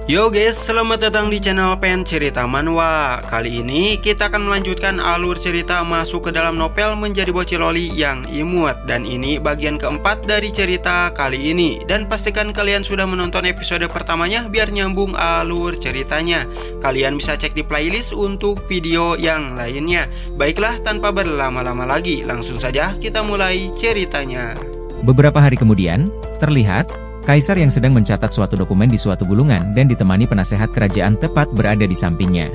Yo guys, selamat datang di channel Pen Cerita Manhwa. Kali ini kita akan melanjutkan alur cerita masuk ke dalam novel Menjadi Bocil Loli yang imut. Dan ini bagian keempat dari cerita kali ini. Dan pastikan kalian sudah menonton episode pertamanya biar nyambung alur ceritanya. Kalian bisa cek di playlist untuk video yang lainnya. Baiklah, tanpa berlama-lama lagi, langsung saja kita mulai ceritanya. Beberapa hari kemudian, terlihat Kaisar yang sedang mencatat suatu dokumen di suatu gulungan dan ditemani penasehat kerajaan tepat berada di sampingnya.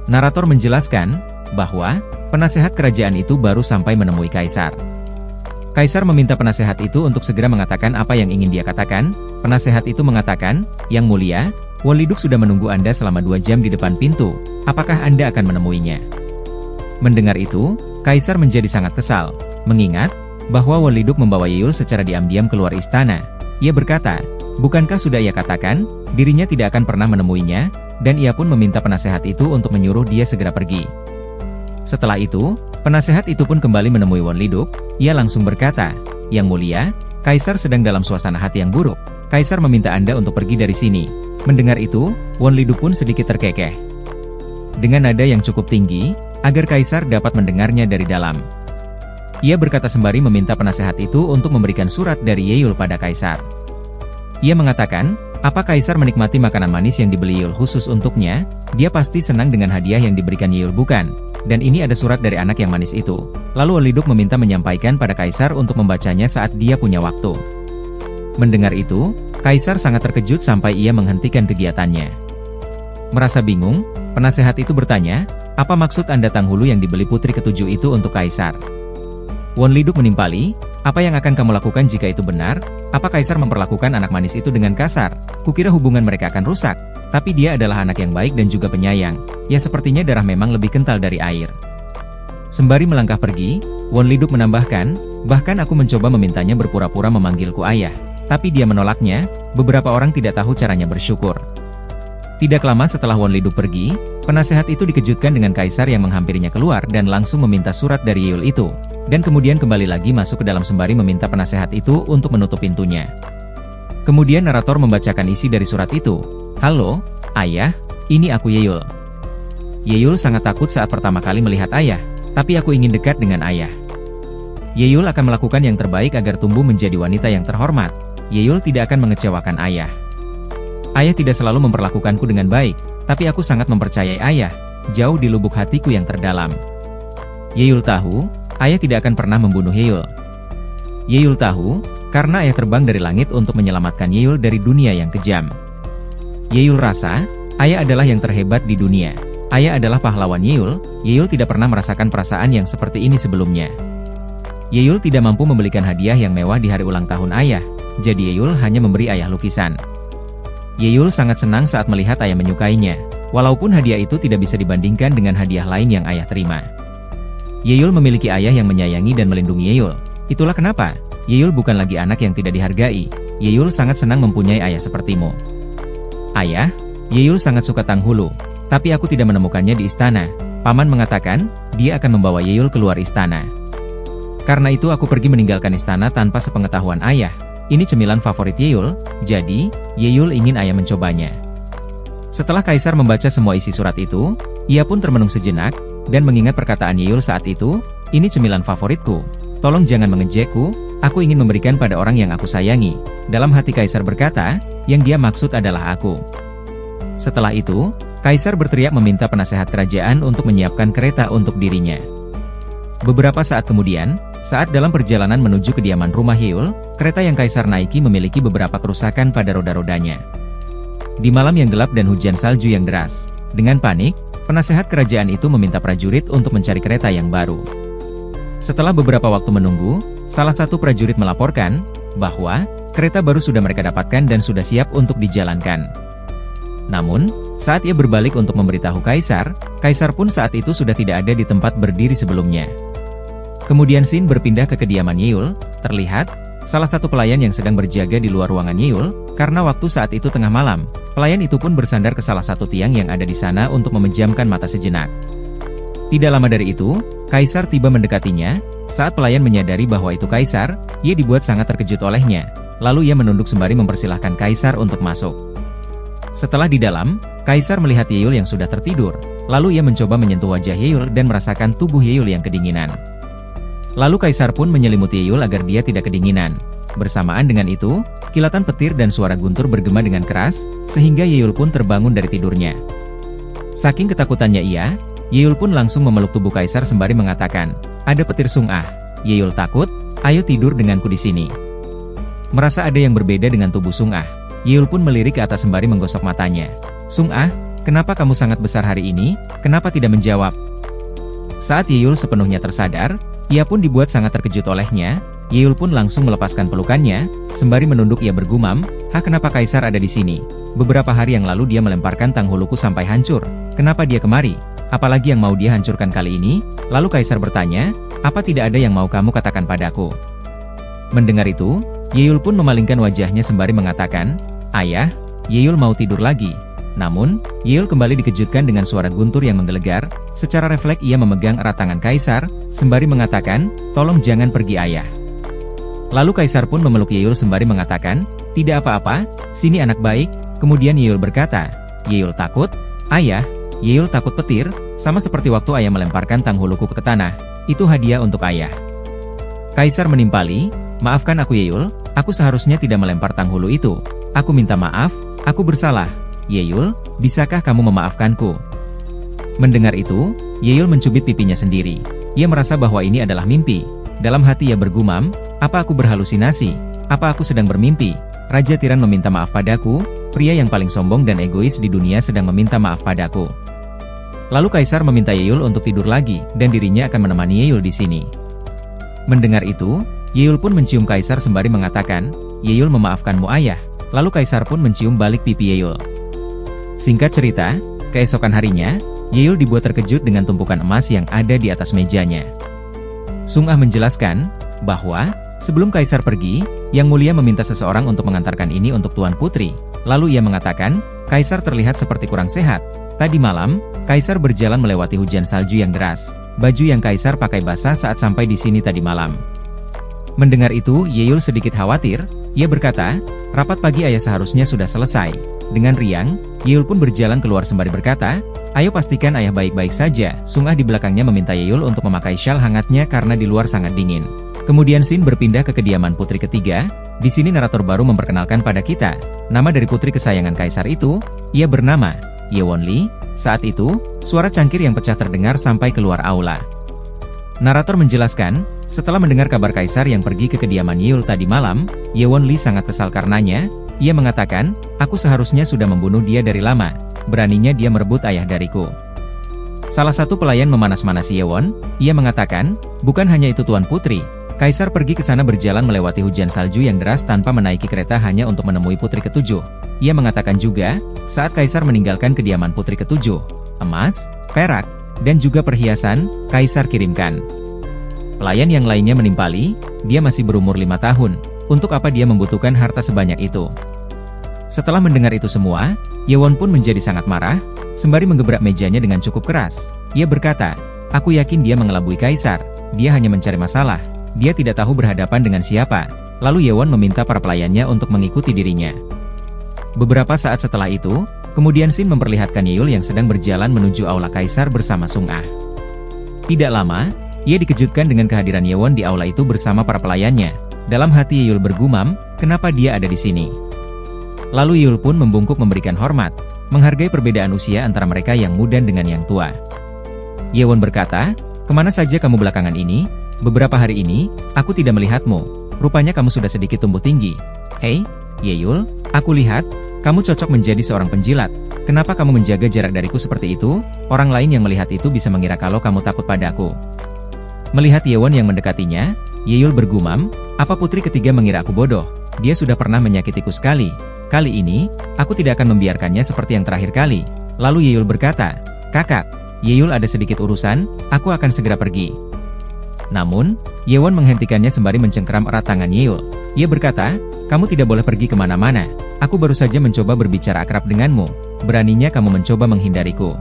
Narator menjelaskan bahwa penasehat kerajaan itu baru sampai menemui Kaisar. Kaisar meminta penasehat itu untuk segera mengatakan apa yang ingin dia katakan. Penasehat itu mengatakan, "Yang mulia, Woliduk sudah menunggu Anda selama 2 jam di depan pintu. Apakah Anda akan menemuinya?" Mendengar itu, Kaisar menjadi sangat kesal, mengingat bahwa Woliduk membawa Yeol secara diam-diam keluar istana. Ia berkata, bukankah sudah ia katakan, dirinya tidak akan pernah menemuinya, dan ia pun meminta penasehat itu untuk menyuruh dia segera pergi. Setelah itu, penasehat itu pun kembali menemui Woliduk. Ia langsung berkata, "Yang mulia, Kaisar sedang dalam suasana hati yang buruk. Kaisar meminta Anda untuk pergi dari sini." Mendengar itu, Woliduk pun sedikit terkekeh. Dengan nada yang cukup tinggi, agar Kaisar dapat mendengarnya dari dalam. Ia berkata sembari meminta penasehat itu untuk memberikan surat dari Yeol pada Kaisar. Ia mengatakan, apa Kaisar menikmati makanan manis yang dibeli Yeol khusus untuknya? Dia pasti senang dengan hadiah yang diberikan Yeol, bukan? Dan ini ada surat dari anak yang manis itu. Lalu Woliduk meminta menyampaikan pada Kaisar untuk membacanya saat dia punya waktu. Mendengar itu, Kaisar sangat terkejut sampai ia menghentikan kegiatannya. Merasa bingung, penasehat itu bertanya, apa maksud Anda Tang Hulu yang dibeli putri ketujuh itu untuk Kaisar? Woliduk menimpali, apa yang akan kamu lakukan jika itu benar? Apa Kaisar memperlakukan anak manis itu dengan kasar? Kukira hubungan mereka akan rusak, tapi dia adalah anak yang baik dan juga penyayang. Ya sepertinya darah memang lebih kental dari air. Sembari melangkah pergi, Woliduk menambahkan, bahkan aku mencoba memintanya berpura-pura memanggilku ayah. Tapi dia menolaknya, beberapa orang tidak tahu caranya bersyukur. Tidak lama setelah Woliduk pergi, penasehat itu dikejutkan dengan Kaisar yang menghampirinya keluar dan langsung meminta surat dari Yeol itu. Dan kemudian kembali lagi masuk ke dalam sembari meminta penasehat itu untuk menutup pintunya. Kemudian narator membacakan isi dari surat itu. "Halo, Ayah, ini aku Yeol. Yeol sangat takut saat pertama kali melihat Ayah, tapi aku ingin dekat dengan Ayah. Yeol akan melakukan yang terbaik agar tumbuh menjadi wanita yang terhormat. Yeol tidak akan mengecewakan Ayah. Ayah tidak selalu memperlakukanku dengan baik, tapi aku sangat mempercayai Ayah, jauh di lubuk hatiku yang terdalam. Yeol tahu, Ayah tidak akan pernah membunuh Yeol. Yeol tahu, karena Ayah terbang dari langit untuk menyelamatkan Yeol dari dunia yang kejam. Yeol rasa, Ayah adalah yang terhebat di dunia. Ayah adalah pahlawan Yeol. Yeol tidak pernah merasakan perasaan yang seperti ini sebelumnya. Yeol tidak mampu membelikan hadiah yang mewah di hari ulang tahun Ayah, jadi Yeol hanya memberi Ayah lukisan. Yeol sangat senang saat melihat Ayah menyukainya, walaupun hadiah itu tidak bisa dibandingkan dengan hadiah lain yang Ayah terima. Yeol memiliki ayah yang menyayangi dan melindungi Yeol. Itulah kenapa Yeol bukan lagi anak yang tidak dihargai. Yeol sangat senang mempunyai ayah sepertimu. Ayah, Yeol sangat suka Tang Hulu, tapi aku tidak menemukannya di istana. Paman mengatakan, dia akan membawa Yeol keluar istana. Karena itu aku pergi meninggalkan istana tanpa sepengetahuan ayah. Ini cemilan favorit Yeol, jadi Yeol ingin ayah mencobanya." Setelah Kaisar membaca semua isi surat itu, ia pun termenung sejenak, dan mengingat perkataan Yeol saat itu, "Ini cemilan favoritku. Tolong jangan mengejekku, aku ingin memberikan pada orang yang aku sayangi." Dalam hati Kaisar berkata, yang dia maksud adalah aku. Setelah itu, Kaisar berteriak meminta penasehat kerajaan untuk menyiapkan kereta untuk dirinya. Beberapa saat kemudian, saat dalam perjalanan menuju kediaman rumah Yeol, kereta yang Kaisar naiki memiliki beberapa kerusakan pada roda-rodanya. Di malam yang gelap dan hujan salju yang deras, dengan panik, penasehat kerajaan itu meminta prajurit untuk mencari kereta yang baru. Setelah beberapa waktu menunggu, salah satu prajurit melaporkan bahwa kereta baru sudah mereka dapatkan dan sudah siap untuk dijalankan. Namun, saat ia berbalik untuk memberitahu Kaisar, Kaisar pun saat itu sudah tidak ada di tempat berdiri sebelumnya. Kemudian scene berpindah ke kediaman Yeol. Terlihat, salah satu pelayan yang sedang berjaga di luar ruangan Yeol, karena waktu saat itu tengah malam. Pelayan itu pun bersandar ke salah satu tiang yang ada di sana untuk memejamkan mata sejenak. Tidak lama dari itu, Kaisar tiba mendekatinya. Saat pelayan menyadari bahwa itu Kaisar, ia dibuat sangat terkejut olehnya. Lalu ia menunduk sembari mempersilahkan Kaisar untuk masuk. Setelah di dalam, Kaisar melihat Yeol yang sudah tertidur. Lalu ia mencoba menyentuh wajah Yeol dan merasakan tubuh Yeol yang kedinginan. Lalu Kaisar pun menyelimuti Yeol agar dia tidak kedinginan. Bersamaan dengan itu, kilatan petir dan suara guntur bergema dengan keras, sehingga Yeol pun terbangun dari tidurnya. Saking ketakutannya ia, Yeol pun langsung memeluk tubuh Kaisar sembari mengatakan, "Ada petir Sung-ah." Yeol takut, "Ayo tidur denganku di sini." Merasa ada yang berbeda dengan tubuh Sung-ah, Yeol pun melirik ke atas sembari menggosok matanya. "Sung-ah, kenapa kamu sangat besar hari ini? Kenapa tidak menjawab?" Saat Yeol sepenuhnya tersadar, ia pun dibuat sangat terkejut olehnya. Yeol pun langsung melepaskan pelukannya, sembari menunduk ia bergumam, kenapa Kaisar ada di sini? Beberapa hari yang lalu dia melemparkan Tanghuluku sampai hancur. Kenapa dia kemari? Apalagi yang mau dia hancurkan kali ini?" Lalu Kaisar bertanya, "Apa tidak ada yang mau kamu katakan padaku?" Mendengar itu, Yeol pun memalingkan wajahnya sembari mengatakan, "Ayah, Yeol mau tidur lagi." Namun, Yeol kembali dikejutkan dengan suara guntur yang menggelegar. Secara refleks ia memegang erat tangan Kaisar, sembari mengatakan, "Tolong jangan pergi ayah." Lalu Kaisar pun memeluk Yeol sembari mengatakan, "Tidak apa-apa, sini anak baik." Kemudian Yeol berkata, "Yeol takut? Ayah, Yeol takut petir, sama seperti waktu ayah melemparkan Tanghuluku ke tanah. Itu hadiah untuk ayah." Kaisar menimpali, "Maafkan aku Yeol, aku seharusnya tidak melempar Tanghulu itu. Aku minta maaf, aku bersalah. Yeol, bisakah kamu memaafkanku?" Mendengar itu, Yeol mencubit pipinya sendiri. Ia merasa bahwa ini adalah mimpi. Dalam hati ia bergumam, "Apa aku berhalusinasi? Apa aku sedang bermimpi? Raja Tiran meminta maaf padaku, pria yang paling sombong dan egois di dunia sedang meminta maaf padaku." Lalu Kaisar meminta Yeol untuk tidur lagi, dan dirinya akan menemani Yeol di sini. Mendengar itu, Yeol pun mencium Kaisar sembari mengatakan, "Yeol memaafkanmu ayah." Lalu Kaisar pun mencium balik pipi Yeol. Singkat cerita, keesokan harinya, Yeol dibuat terkejut dengan tumpukan emas yang ada di atas mejanya. Sung-ah menjelaskan bahwa sebelum Kaisar pergi, Yang Mulia meminta seseorang untuk mengantarkan ini untuk Tuan Putri. Lalu ia mengatakan, Kaisar terlihat seperti kurang sehat. Tadi malam, Kaisar berjalan melewati hujan salju yang deras. Baju yang Kaisar pakai basah saat sampai di sini tadi malam. Mendengar itu, Yeol sedikit khawatir. Ia berkata, "Rapat pagi ayah seharusnya sudah selesai." Dengan riang, Yeol pun berjalan keluar sembari berkata, "Ayo pastikan ayah baik-baik saja." Sung-ah di belakangnya meminta Yeol untuk memakai syal hangatnya karena di luar sangat dingin. Kemudian scene berpindah ke kediaman putri ketiga. Di sini narator baru memperkenalkan pada kita nama dari putri kesayangan Kaisar itu. Ia bernama Yewon-li. Saat itu, suara cangkir yang pecah terdengar sampai keluar aula. Narator menjelaskan, setelah mendengar kabar Kaisar yang pergi ke kediaman Yeol tadi malam, Yewon-li sangat kesal karenanya. Ia mengatakan, "Aku seharusnya sudah membunuh dia dari lama. Beraninya dia merebut ayah dariku." Salah satu pelayan memanas-manasi Yewon. Ia mengatakan, "Bukan hanya itu Tuan Putri. Kaisar pergi ke sana berjalan melewati hujan salju yang deras tanpa menaiki kereta hanya untuk menemui putri ketujuh." Ia mengatakan juga, saat Kaisar meninggalkan kediaman putri ketujuh, emas, perak, dan juga perhiasan, Kaisar kirimkan. Pelayan yang lainnya menimpali, dia masih berumur 5 tahun. Untuk apa dia membutuhkan harta sebanyak itu? Setelah mendengar itu semua, Yewon pun menjadi sangat marah, sembari menggebrak mejanya dengan cukup keras. Ia berkata, "Aku yakin dia mengelabui Kaisar. Dia hanya mencari masalah. Dia tidak tahu berhadapan dengan siapa." Lalu Yewon meminta para pelayannya untuk mengikuti dirinya. Beberapa saat setelah itu, kemudian Shin memperlihatkan Yeol yang sedang berjalan menuju aula Kaisar bersama Sung-ah. Tidak lama, ia dikejutkan dengan kehadiran Yewon di aula itu bersama para pelayannya. Dalam hati Yeol bergumam, kenapa dia ada di sini? Lalu Yeol pun membungkuk memberikan hormat, menghargai perbedaan usia antara mereka yang muda dengan yang tua. Yewon berkata, "Kemana saja kamu belakangan ini? Beberapa hari ini, aku tidak melihatmu. Rupanya kamu sudah sedikit tumbuh tinggi. Hei, Yeol, aku lihat, kamu cocok menjadi seorang penjilat. Kenapa kamu menjaga jarak dariku seperti itu? Orang lain yang melihat itu bisa mengira kalau kamu takut padaku." Melihat Yewon yang mendekatinya, Yeol bergumam, "Apa putri ketiga mengira aku bodoh? Dia sudah pernah menyakitiku sekali. Kali ini, aku tidak akan membiarkannya seperti yang terakhir kali." Lalu Yeol berkata, "Kakak, Yeol ada sedikit urusan, aku akan segera pergi." Namun, Yewon menghentikannya sembari mencengkeram erat tangan Yeol. Ia berkata, "Kamu tidak boleh pergi kemana-mana. Aku baru saja mencoba berbicara akrab denganmu. Beraninya kamu mencoba menghindariku."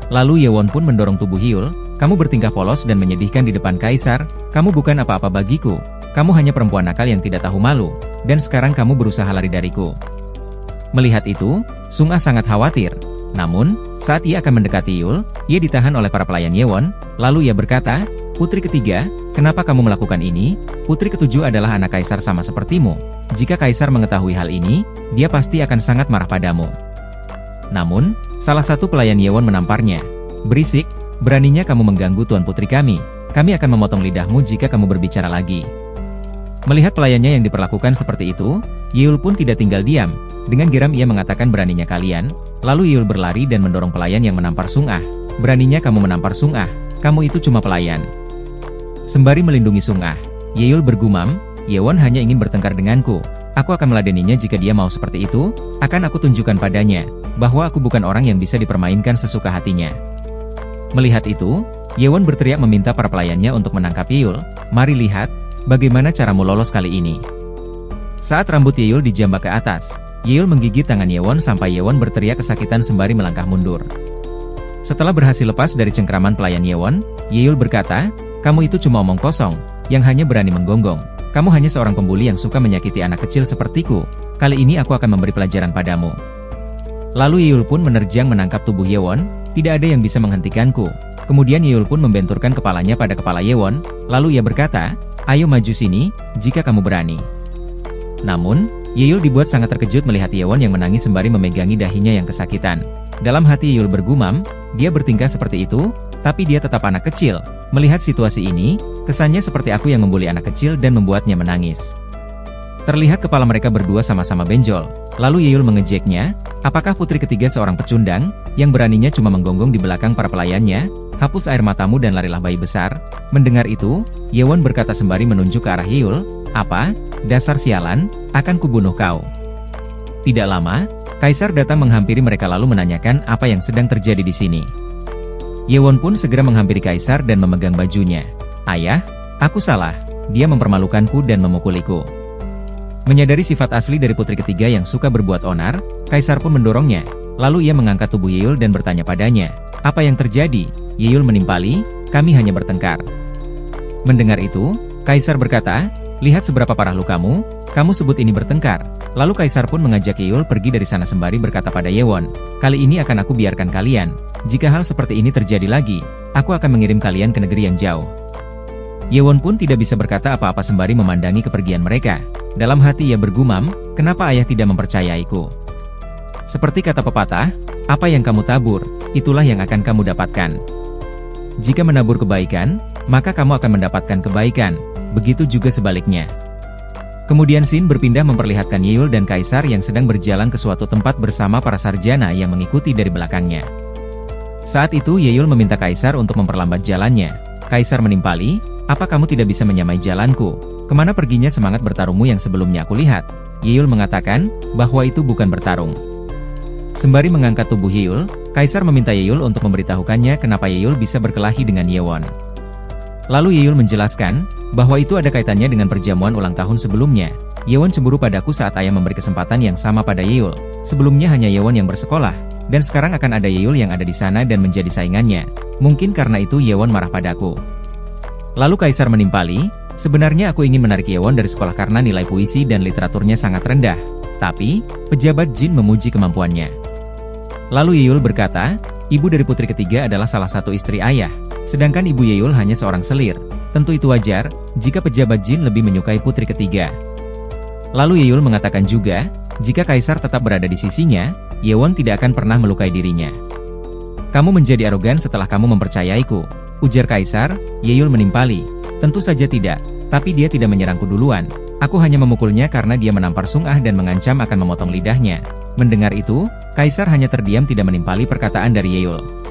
Lalu Yewon pun mendorong tubuh Yeol, "Kamu bertingkah polos dan menyedihkan di depan Kaisar. Kamu bukan apa-apa bagiku. Kamu hanya perempuan nakal yang tidak tahu malu. Dan sekarang kamu berusaha lari dariku." Melihat itu, Sung-ah sangat khawatir. Namun, saat ia akan mendekati Yul, ia ditahan oleh para pelayan Yewon, lalu ia berkata, "Putri ketiga, kenapa kamu melakukan ini? Putri ketujuh adalah anak kaisar sama sepertimu. Jika kaisar mengetahui hal ini, dia pasti akan sangat marah padamu." Namun, salah satu pelayan Yewon menamparnya. "Berisik, beraninya kamu mengganggu tuan putri kami. Kami akan memotong lidahmu jika kamu berbicara lagi." Melihat pelayannya yang diperlakukan seperti itu, Yeol pun tidak tinggal diam. Dengan geram ia mengatakan, "Beraninya kalian." Lalu Yeol berlari dan mendorong pelayan yang menampar Sung-ah. "Beraninya kamu menampar Sung-ah, kamu itu cuma pelayan." Sembari melindungi Sung-ah, Yeol bergumam, "Yewon hanya ingin bertengkar denganku. Aku akan meladeninya jika dia mau seperti itu, akan aku tunjukkan padanya, bahwa aku bukan orang yang bisa dipermainkan sesuka hatinya." Melihat itu, Yewon berteriak meminta para pelayannya untuk menangkap Yeol. "Mari lihat, bagaimana caramu lolos kali ini." Saat rambut Yeol dijambak ke atas, Yeol menggigit tangan Yewon sampai Yewon berteriak kesakitan sembari melangkah mundur. Setelah berhasil lepas dari cengkraman pelayan Yewon, Yeol berkata, "Kamu itu cuma omong kosong, yang hanya berani menggonggong. Kamu hanya seorang pembuli yang suka menyakiti anak kecil sepertiku. Kali ini aku akan memberi pelajaran padamu." Lalu Yeol pun menerjang menangkap tubuh Yewon, "Tidak ada yang bisa menghentikanku." Kemudian Yeol pun membenturkan kepalanya pada kepala Yewon, lalu ia berkata, "Ayo maju sini, jika kamu berani." Namun, Yeol dibuat sangat terkejut melihat Yewon yang menangis sembari memegangi dahinya yang kesakitan. Dalam hati Yeol bergumam, dia bertingkah seperti itu, tapi dia tetap anak kecil. Melihat situasi ini, kesannya seperti aku yang membuli anak kecil dan membuatnya menangis. Terlihat kepala mereka berdua sama-sama benjol. Lalu Yeol mengejeknya, "Apakah putri ketiga seorang pecundang, yang beraninya cuma menggonggong di belakang para pelayannya? Hapus air matamu dan larilah bayi besar." Mendengar itu, Yewon berkata sembari menunjuk ke arah Yeol, "Apa? Dasar sialan, akan kubunuh kau." Tidak lama, kaisar datang menghampiri mereka lalu menanyakan apa yang sedang terjadi di sini. Yewon pun segera menghampiri kaisar dan memegang bajunya. "Ayah, aku salah. Dia mempermalukanku dan memukuliku." Menyadari sifat asli dari putri ketiga yang suka berbuat onar, kaisar pun mendorongnya. Lalu ia mengangkat tubuh Yeol dan bertanya padanya, "Apa yang terjadi?" Yeol menimpali, "Kami hanya bertengkar." Mendengar itu, kaisar berkata, "Lihat seberapa parah lukamu, kamu sebut ini bertengkar." Lalu kaisar pun mengajak Yeol pergi dari sana sembari berkata pada Yewon, "Kali ini akan aku biarkan kalian. Jika hal seperti ini terjadi lagi, aku akan mengirim kalian ke negeri yang jauh." Yewon pun tidak bisa berkata apa-apa sembari memandangi kepergian mereka. Dalam hati ia bergumam, "Kenapa ayah tidak mempercayaiku?" Seperti kata pepatah, "Apa yang kamu tabur, itulah yang akan kamu dapatkan." Jika menabur kebaikan, maka kamu akan mendapatkan kebaikan. Begitu juga sebaliknya. Kemudian scene berpindah memperlihatkan Yeol dan kaisar yang sedang berjalan ke suatu tempat bersama para sarjana yang mengikuti dari belakangnya. Saat itu Yeol meminta kaisar untuk memperlambat jalannya. Kaisar menimpali, "Apa kamu tidak bisa menyamai jalanku? Kemana perginya semangat bertarungmu yang sebelumnya aku lihat?" Yeol mengatakan bahwa itu bukan bertarung. Sembari mengangkat tubuh Yeol, kaisar meminta Yeol untuk memberitahukannya kenapa Yeol bisa berkelahi dengan Yewon. Lalu Yeol menjelaskan bahwa itu ada kaitannya dengan perjamuan ulang tahun sebelumnya. Yewon cemburu padaku saat ayah memberi kesempatan yang sama pada Yeol. Sebelumnya hanya Yewon yang bersekolah, dan sekarang akan ada Yeol yang ada di sana dan menjadi saingannya. Mungkin karena itu Yewon marah padaku. Lalu kaisar menimpali, "Sebenarnya aku ingin menarik Yewon dari sekolah karena nilai puisi dan literaturnya sangat rendah. Tapi, pejabat Jin memuji kemampuannya." Lalu Yeol berkata, "Ibu dari putri ketiga adalah salah satu istri ayah. Sedangkan ibu Yeol hanya seorang selir. Tentu itu wajar, jika pejabat Jin lebih menyukai putri ketiga." Lalu Yeol mengatakan juga, jika kaisar tetap berada di sisinya, Yewon tidak akan pernah melukai dirinya. "Kamu menjadi arogan setelah kamu mempercayaiku," ujar kaisar. Yeol menimpali, "Tentu saja tidak, tapi dia tidak menyerangku duluan. Aku hanya memukulnya karena dia menampar Sung-ah dan mengancam akan memotong lidahnya." Mendengar itu, kaisar hanya terdiam tidak menimpali perkataan dari Yeol.